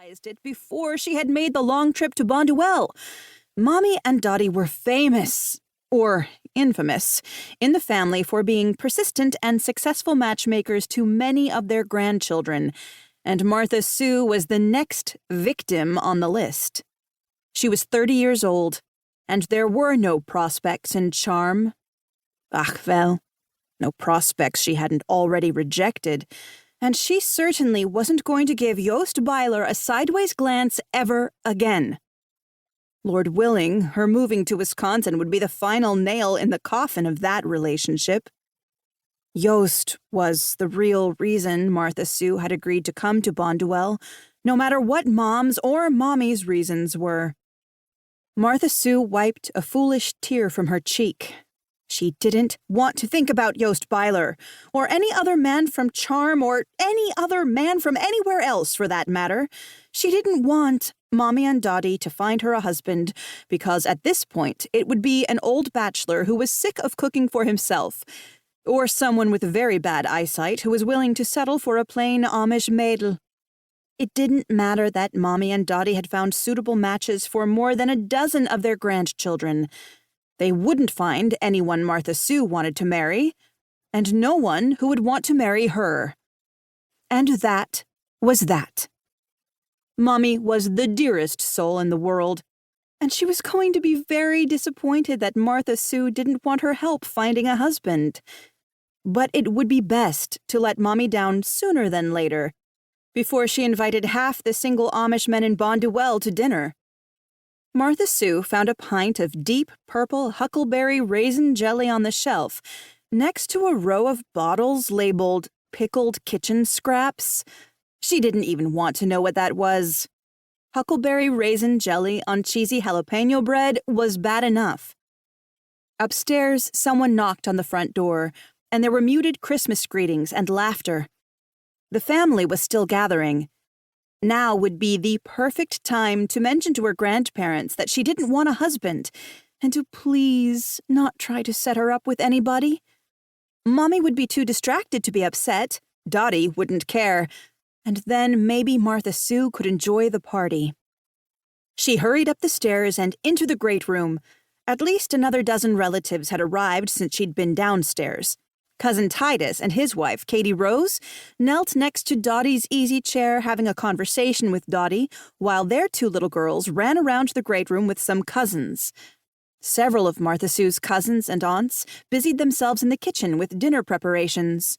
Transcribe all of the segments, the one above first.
realized it before she had made the long trip to Bonduelle. Mammi and Dottie were famous, or infamous, in the family for being persistent and successful matchmakers to many of their grandchildren, and Martha Sue was the next victim on the list. She was 30 years old, and there were no prospects in charm. Ach, well, no prospects she hadn't already rejected, and she certainly wasn't going to give Yost Beiler a sideways glance ever again. Lord willing, her moving to Wisconsin would be the final nail in the coffin of that relationship. Yost was the real reason Martha Sue had agreed to come to Bonduelle, no matter what Mom's or Mommy's reasons were. Martha Sue wiped a foolish tear from her cheek. She didn't want to think about Yost Beiler, or any other man from Charm, or any other man from anywhere else, for that matter. She didn't want Mammi and Dottie to find her a husband, because at this point it would be an old bachelor who was sick of cooking for himself, or someone with very bad eyesight who was willing to settle for a plain Amish maidel. It didn't matter that Mammi and Dottie had found suitable matches for more than a dozen of their grandchildren. They wouldn't find anyone Martha Sue wanted to marry, and no one who would want to marry her. And that was that. Mammi was the dearest soul in the world, and she was going to be very disappointed that Martha Sue didn't want her help finding a husband. But it would be best to let Mammi down sooner than later, before she invited half the single Amish men in Bonduelle to dinner. Martha Sue found a pint of deep purple huckleberry raisin jelly on the shelf, next to a row of bottles labeled pickled kitchen scraps. She didn't even want to know what that was. Huckleberry raisin jelly on cheesy jalapeno bread was bad enough. Upstairs, someone knocked on the front door, and there were muted Christmas greetings and laughter. The family was still gathering. Now would be the perfect time to mention to her grandparents that she didn't want a husband, and to please not try to set her up with anybody. Mammi would be too distracted to be upset. Dottie wouldn't care. And then maybe Martha Sue could enjoy the party. She hurried up the stairs and into the great room. At least another dozen relatives had arrived since she'd been downstairs. Cousin Titus and his wife, Katie Rose, knelt next to Dottie's easy chair having a conversation with Dottie, while their two little girls ran around the great room with some cousins. Several of Martha Sue's cousins and aunts busied themselves in the kitchen with dinner preparations.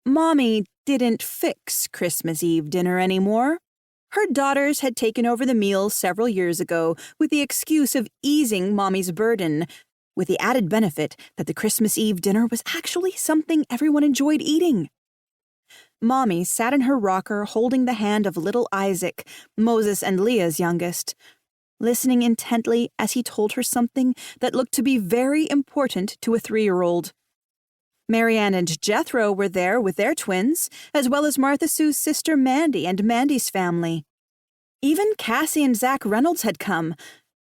Mammi didn't fix Christmas Eve dinner anymore. Her daughters had taken over the meal several years ago with the excuse of easing Mommy's burden, with the added benefit that the Christmas Eve dinner was actually something everyone enjoyed eating. Mammi sat in her rocker holding the hand of little Isaac, Moses and Leah's youngest, listening intently as he told her something that looked to be very important to a 3-year-old. Marianne and Jethro were there with their twins, as well as Martha Sue's sister Mandy and Mandy's family. Even Cassie and Zach Reynolds had come.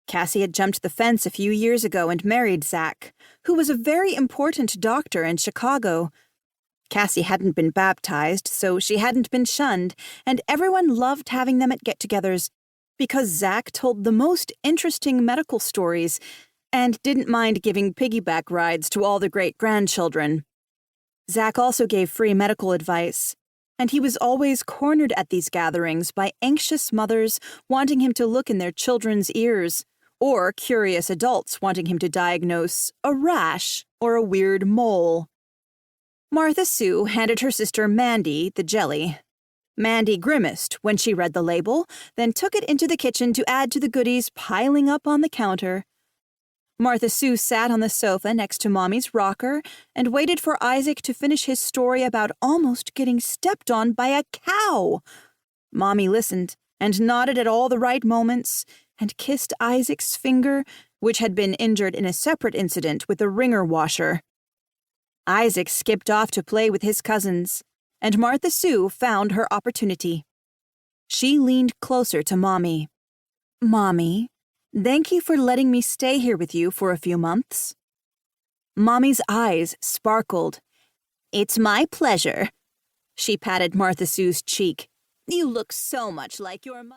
Cassie had jumped the fence a few years ago and married Zach, who was a very important doctor in Chicago. Cassie hadn't been baptized, so she hadn't been shunned, and everyone loved having them at get-togethers because Zach told the most interesting medical stories and didn't mind giving piggyback rides to all the great-grandchildren. Zach also gave free medical advice, and he was always cornered at these gatherings by anxious mothers wanting him to look in their children's ears, or curious adults wanting him to diagnose a rash or a weird mole. Martha Sue handed her sister Mandy the jelly. Mandy grimaced when she read the label, then took it into the kitchen to add to the goodies piling up on the counter. Martha Sue sat on the sofa next to Mommy's rocker and waited for Isaac to finish his story about almost getting stepped on by a cow. Mommy listened and nodded at all the right moments and kissed Isaac's finger, which had been injured in a separate incident with a wringer washer. Isaac skipped off to play with his cousins, and Martha Sue found her opportunity. She leaned closer to Mommy. "Mommy, thank you for letting me stay here with you for a few months." Mommy's eyes sparkled. "It's my pleasure." She patted Martha Sue's cheek. "You look so much like your mother."